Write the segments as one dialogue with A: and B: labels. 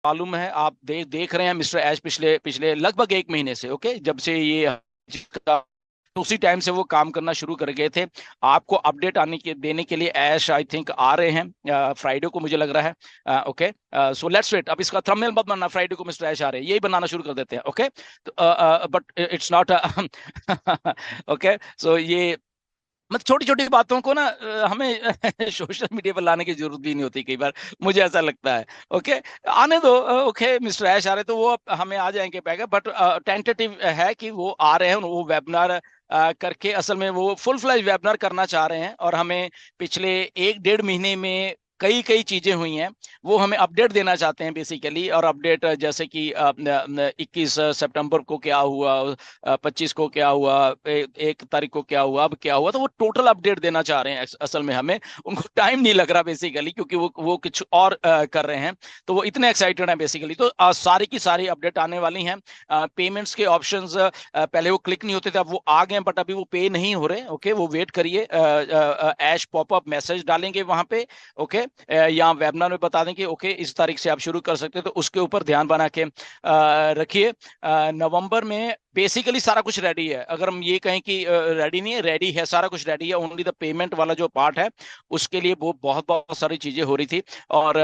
A: मालूम है, आप देख रहे हैं मिस्टर ऐश पिछले पिछले लगभग 1 महीने से, ओके, जब से ये उसी टाइम से वो काम करना शुरू कर गए थे। आपको अपडेट आने के देने के लिए ऐश आई थिंक आ रहे हैं फ्राइडे को, मुझे लग रहा है। Okay, so let's wait. अब इसका थंबनेल मत बनना, फ्राइडे को मिस्टर ऐश आ रहे हैं, यही बनाना शुरू कर देते हैं। ओके, तो बट इट्स नॉट ओके, सो ये मतलब छोटी छोटी बातों को ना हमें सोशल मीडिया पर लाने की जरूरत भी नहीं होती कई बार, मुझे ऐसा लगता है। ओके, आने दो। ओके, मिस्टर ऐश आ रहे तो वो हमें आ जाएंगे बैग, बट टेंटेटिव है कि वो आ रहे हैं। वो वेबिनार करके असल में वो फुल फ्लैज वेबिनार करना चाह रहे हैं, और हमें पिछले 1 डेढ़ महीने में कई कई चीजें हुई हैं, वो हमें अपडेट देना चाहते हैं बेसिकली। और अपडेट जैसे कि 21 सितंबर को क्या हुआ, 25 को क्या हुआ, 1 तारीख को क्या हुआ, अब क्या हुआ, तो वो टोटल अपडेट देना चाह रहे हैं। असल में हमें उनको टाइम नहीं लग रहा बेसिकली, क्योंकि वो कुछ और कर रहे हैं, तो वो इतने एक्साइटेड हैं बेसिकली। तो सारी की सारी अपडेट आने वाली हैं। पेमेंट्स के ऑप्शंस पहले वो क्लिक नहीं होते थे, अब वो आ गए, बट अभी वो पे नहीं हो रहे। ओके, वो वेट करिए, ऐश पॉपअप मैसेज डालेंगे वहां पे। ओके, या वेबिनार में बता दें कि ओके इस तारीख से आप शुरू कर सकते हैं, तो उसके ऊपर ध्यान बना के रखिए। नवंबर में बेसिकली सारा कुछ रेडी है। अगर हम ये कहें कि रेडी नहीं है, रेडी है, सारा कुछ रेडी है। ओनली द पेमेंट वाला जो पार्ट है, उसके लिए वो बहुत बहुत सारी चीजें हो रही थी। और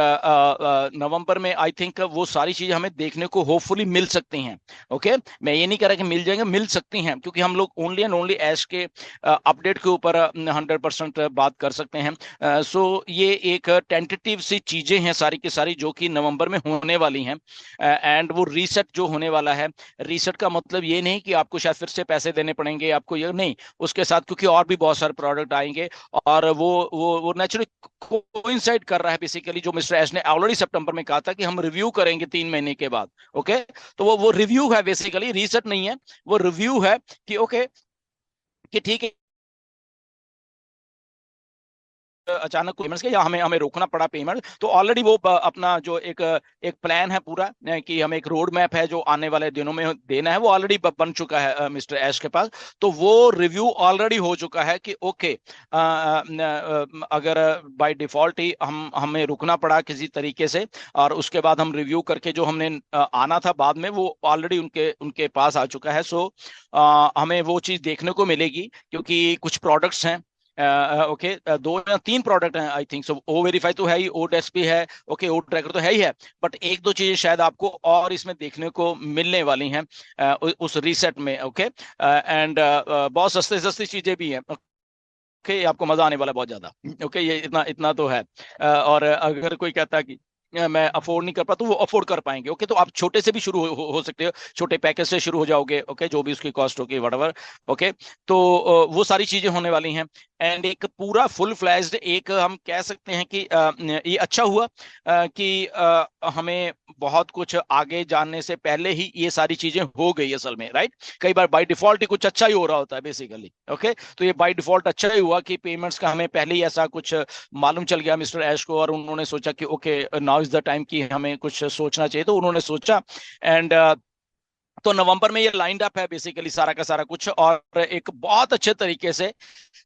A: नवंबर में आई थिंक वो सारी चीजें हमें देखने को होपफुली मिल सकती हैं। ओके, मैं ये नहीं कह रहा कि मिल जाएंगे, मिल सकती हैं, क्योंकि हम लोग ओनली एंड ओनली ऐश के अपडेट के ऊपर 100% बात कर सकते हैं। सो ये एक टेंटेटिव सी चीजें हैं सारी की सारी, जो कि नवंबर में होने वाली हैं। एंड वो रीसेट जो होने वाला है, रीसेट का मतलब ये नहीं कि आपको शायद फिर से पैसे देने पड़ेंगे, आपको ये नहीं, उसके साथ क्योंकि और भी बहुत सारे प्रोडक्ट आएंगे, और वो नेचुरली कोइंसाइड कर रहा है बेसिकली, जो मिस्टर एस ने ऑलरेडी सितंबर में कहा था कि हम रिव्यू करेंगे 3 महीने के बाद। ओके, तो वो रिव्यू है बेसिकली, रीसेट नहीं है, वो रिव्यू है कि ओके, कि ठीक है, अचानक पेमेंट्स के, या हमें हमें रोकना पड़ा पेमेंट, तो ऑलरेडी वो अपना जो एक एक प्लान है पूरा, कि हमें एक रोड मैप है जो आने वाले दिनों में देना है, वो ऑलरेडी बन चुका है मिस्टर ऐश के पास। तो वो रिव्यू ऑलरेडी हो चुका है कि ओके, अगर बाय डिफॉल्ट ही हमें रुकना पड़ा किसी तरीके से, और उसके बाद हम रिव्यू करके जो हमने आना था बाद में, वो ऑलरेडी उनके उनके पास आ चुका है। सो हमें वो चीज़ देखने को मिलेगी, क्योंकि कुछ प्रोडक्ट्स हैं। ओके, 2 या 3 प्रोडक्ट हैं I think. So O verify तो है ही, ओ टेस्ट भी है, ओके, ओ ट्रैकर तो है ही है, बट एक दो चीजें शायद आपको और इसमें देखने को मिलने वाली हैं उस रीसेट में। ओके, एंड बहुत सस्ते सस्ती चीजें भी हैं। ओके, आपको मजा आने वाला है बहुत ज्यादा। ओके, ये इतना इतना तो है। और अगर कोई कहता है कि मैं अफोर्ड नहीं कर पाता, तो वो अफोर्ड कर पाएंगे। ओके, तो आप छोटे से भी शुरू हो सकते हो, छोटे पैकेज से शुरू हो जाओगे। ओके, जो भी उसकी कॉस्ट होगी वटएवर। ओके, तो वो सारी चीजें होने वाली हैं। एंड एक पूरा फुल फ्लैज्ड, एक हम कह सकते हैं कि ये अच्छा हुआ कि हमें बहुत कुछ आगे जानने से पहले ही ये सारी चीजें हो गई असल में, राइट। कई बार बाय डिफॉल्ट ही कुछ अच्छा ही हो रहा होता है बेसिकली। ओके, तो ये बाय डिफॉल्ट अच्छा ही हुआ कि पेमेंट्स का हमें पहले ही ऐसा कुछ मालूम चल गया मिस्टर ऐश को, और उन्होंने सोचा कि okay now is the time कि हमें कुछ सोचना चाहिए, तो उन्होंने सोचा। एंड तो नवंबर में ये लाइंड अप है बेसिकली सारा का सारा कुछ, और एक बहुत अच्छे तरीके से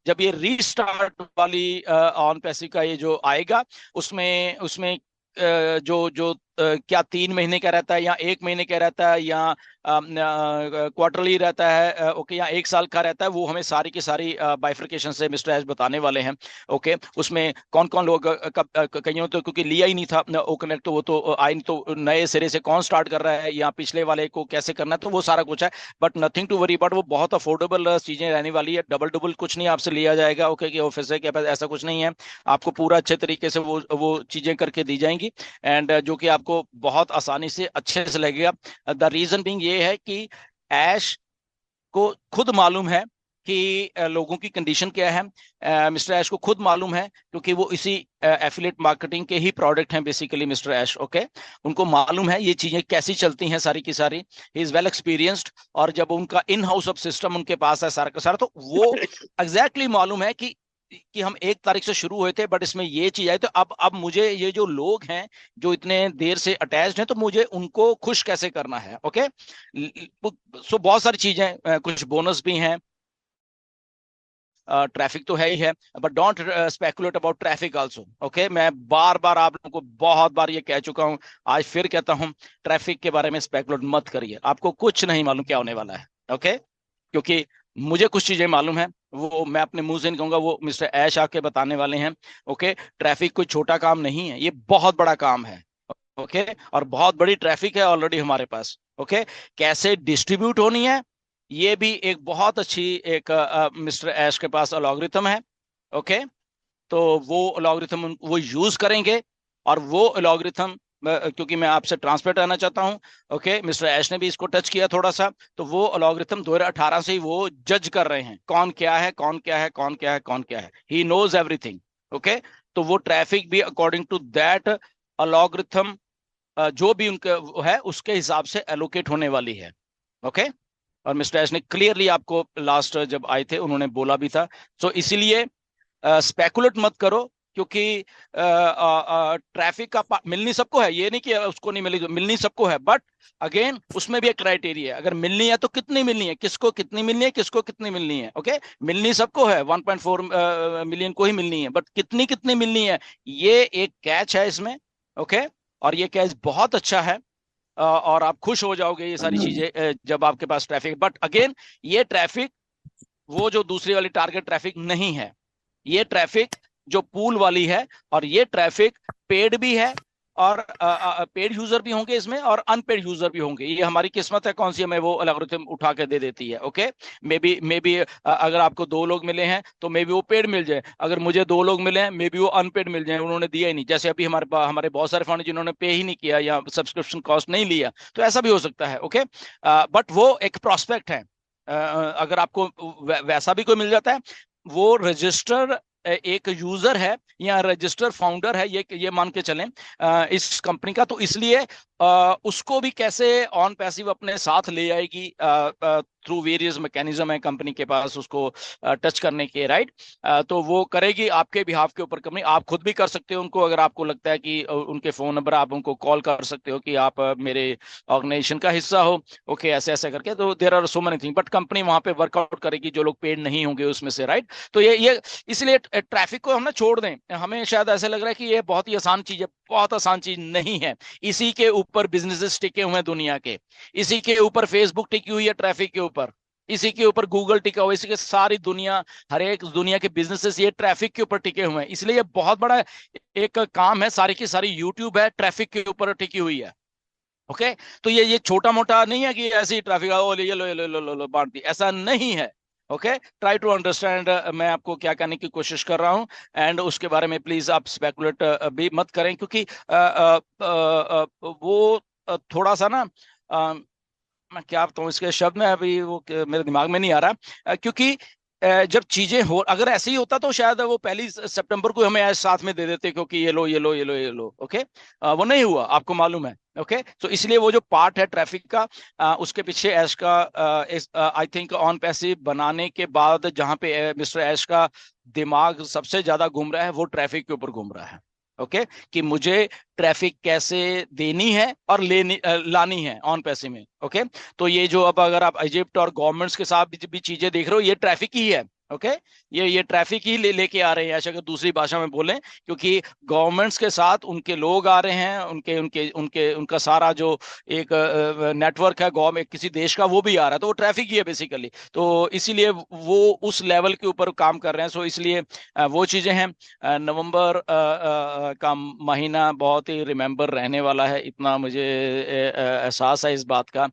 A: जब ये रीस्टार्ट वाली ऑन पैसिव का ये जो आएगा, उसमें उसमें जो जो क्या 3 महीने का रहता है, या 1 महीने का रहता है, या क्वार्टरली रहता है, ओके, या 1 साल का रहता है, वो हमें सारी की सारी बाइफर्केशन से मिस्टर एस बताने वाले हैं। ओके, उसमें कौन कौन लोग कईयों तो क्योंकि लिया ही नहीं था ओ कनेक्ट, तो वो तो आई नहीं, तो नए सिरे से कौन स्टार्ट कर रहा है, या पिछले वाले को कैसे करना है, तो वो सारा कुछ है। But nothing to worry, but वो बहुत अफोर्डेबल चीजें रहने वाली है। डबल डबल कुछ नहीं आपसे लिया जाएगा। ओके, कि ऑफिस है क्या, ऐसा कुछ नहीं है। आपको पूरा अच्छे तरीके से वो चीजें करके दी जाएंगी, एंड जो कि आपको बहुत आसानी से अच्छे से लगेगा। द रीजन बिंग ये है कि ऐश को खुद मालूम है कि लोगों की कंडीशन क्या है। मिस्टर ऐश को खुद मालूम है, क्योंकि वो इसी एफिलिएट मार्केटिंग के ही प्रोडक्ट हैं बेसिकली मिस्टर ऐश। ओके, उनको मालूम है ये चीजें कैसी चलती हैं सारी की सारी। ही इज वेल एक्सपीरियंस्ड, और जब उनका इन हाउस ऑफ सिस्टम उनके पास है सारा का सारा, तो वो एग्जैक्टली मालूम है कि हम 1 तारीख से शुरू हुए थे, बट इसमें ये चीज आई, तो अब मुझे ये जो लोग हैं जो इतने देर से अटैच्ड हैं, तो मुझे उनको खुश कैसे करना है। ओके, सो बहुत सारी चीजें, कुछ बोनस भी हैं। ट्रैफिक तो है ही है, but don't speculate about traffic also. Okay, मैं बार बार आप लोगों को बहुत बार ये कह चुका हूं, आज फिर कहता हूं, ट्रैफिक के बारे में स्पेकुलेट मत करिए, आपको कुछ नहीं मालूम क्या होने वाला है। ओके, क्योंकि मुझे कुछ चीजें मालूम है, वो मैं अपने मुंह से नहीं कहूंगा, वो मिस्टर ऐश आके बताने वाले हैं। ओके, ट्रैफिक कोई छोटा काम नहीं है, ये बहुत बड़ा काम है। ओके, और बहुत बड़ी ट्रैफिक है ऑलरेडी हमारे पास। ओके, कैसे डिस्ट्रीब्यूट होनी है, ये भी एक बहुत अच्छी एक मिस्टर ऐश के पास अलॉग्रिथम है। ओके, तो वो अलॉग्रिथम वो यूज करेंगे, और वो अलॉग्रिथम, क्योंकि मैं आपसे ट्रांसपेरेंट रहना चाहता हूं, ओके, मिस्टर ऐश ने भी इसको टच किया थोड़ा सा, तो वो अलॉग्रिथम 2018 से ही वो जज कर रहे हैं कौन क्या है, कौन क्या है, कौन क्या है, कौन क्या है, ही नोज एवरीथिंग। ओके, तो वो ट्रैफिक भी अकॉर्डिंग टू दैट अलॉग्रिथम जो भी उनका है उसके हिसाब से एलोकेट होने वाली है। ओके, और मिस्टर एस ने क्लियरली आपको लास्ट जब आए थे उन्होंने बोला भी था। सो इसीलिए स्पेकुलेट मत करो, क्योंकि ट्रैफिक का मिलनी सबको है, ये नहीं कि उसको नहीं मिलेगी, मिलनी सबको है, बट अगेन उसमें भी एक क्राइटेरिया है, अगर मिलनी है तो कितनी मिलनी है, किसको कितनी मिलनी है, किसको कितनी मिलनी है। ओके, मिलनी सबको है, 1.4 मिलियन को ही मिलनी है, बट कितनी कितनी मिलनी है, ये एक कैच है इसमें। ओके, और ये कैच बहुत अच्छा है, और आप खुश हो जाओगे ये सारी चीजें जब आपके पास ट्रैफिक, बट अगेन ये ट्रैफिक वो जो दूसरी वाली टारगेट ट्रैफिक नहीं है, ये ट्रैफिक जो पूल वाली है, और ये ट्रैफिक पेड भी है, और पेड यूजर भी होंगे इसमें, और अनपेड यूजर भी होंगे, ये हमारी किस्मत है कौन सी हमें वो एल्गोरिथम उठा के दे देती है। ओके, मे बी अगर आपको 2 लोग मिले हैं तो मे बी वो पेड मिल जाए, अगर मुझे 2 लोग मिले हैं मे बी वो अनपेड मिल जाए, उन्होंने दिया ही नहीं, जैसे अभी हमारे बहुत सारे फंड जिन्होंने पे ही नहीं किया या सब्सक्रिप्शन कॉस्ट नहीं लिया, तो ऐसा भी हो सकता है। ओके, बट वो एक प्रोस्पेक्ट है, अगर आपको वैसा भी कोई मिल जाता है, वो रजिस्टर एक यूजर है या रजिस्टर फाउंडर है, ये मान के चलें इस कंपनी का, तो इसलिए उसको भी कैसे ऑन पैसिव अपने साथ ले आएगी थ्रू वेरियस मैकेनिज्म है कंपनी के पास उसको टच करने के, राइट। तो वो करेगी आपके बिहाफ के ऊपर कंपनी, आप खुद भी कर सकते हो उनको, अगर आपको लगता है कि उनके फोन नंबर आप उनको कॉल कर सकते हो कि आप मेरे ऑर्गेनाइजेशन का हिस्सा हो। ओके, ऐसे ऐसे करके, तो there are so many thing, but company वहां पे वर्कआउट करेगी जो लोग पेड नहीं होंगे उसमें से, राइट। तो ये इसलिए ट्रैफिक को हम ना छोड़ दें, हमें शायद ऐसे लग रहा है कि ये बहुत ही आसान चीज है, बहुत आसान चीज नहीं है। इसी के ऊपर बिजनेसेस टिके हुए हैं दुनिया के, इसी के ऊपर फेसबुक टिकी हुई है ट्रैफिक के ऊपर, इसी के ऊपर गूगल टिका हुआ, इसी के सारी दुनिया, हर एक दुनिया के बिजनेसेस ये ट्रैफिक के ऊपर टिके हुए हैं, इसलिए ये बहुत बड़ा एक काम है, सारी की सारी यूट्यूब है ट्रैफिक के ऊपर टिकी हुई है। ओके, तो ये छोटा मोटा नहीं है कि ऐसी ट्रैफिक ये लो बांट दी, ऐसा नहीं है। ओके, ट्राई टू अंडरस्टैंड मैं आपको क्या करने की कोशिश कर रहा हूं, एंड उसके बारे में प्लीज आप स्पेकुलेट भी मत करें, क्योंकि वो थोड़ा सा ना, मैं क्या बताऊं इसके शब्द में, अभी वो मेरे दिमाग में नहीं आ रहा, क्योंकि जब चीजें हो, अगर ऐसे ही होता तो शायद वो 1 सितंबर को हमें ऐसे साथ में दे देते, क्योंकि ये लो ये लो ये लो ये लो। ओके, वो नहीं हुआ, आपको मालूम है। ओके, तो इसलिए वो जो पार्ट है ट्रैफिक का, उसके पीछे ऐश का आई थिंक ऑन पैसिव बनाने के बाद जहां पे मिस्टर ऐश का दिमाग सबसे ज्यादा घूम रहा है, वो ट्रैफिक के ऊपर घूम रहा है। ओके, कि मुझे ट्रैफिक कैसे देनी है और लानी है ऑन पैसे में। ओके, तो ये जो अब अगर आप इजिप्ट और गवर्नमेंट्स के साथ भी चीजें देख रहे हो, ये ट्रैफिक ही है। ओके, ये ट्रैफिक ही लेके आ रहे हैं, ऐसा अगर दूसरी भाषा में बोलें, क्योंकि गवर्नमेंट्स के साथ उनके लोग आ रहे हैं, उनके उनके उनके उनका सारा जो एक नेटवर्क है गवर्नमेंट किसी देश का, वो भी आ रहा है, तो वो ट्रैफिक ही है बेसिकली, तो इसीलिए वो उस लेवल के ऊपर काम कर रहे हैं। सो इसलिए वो चीजें हैं। नवंबर का महीना बहुत ही रिमेम्बर रहने वाला है, इतना मुझे एहसास है इस बात का।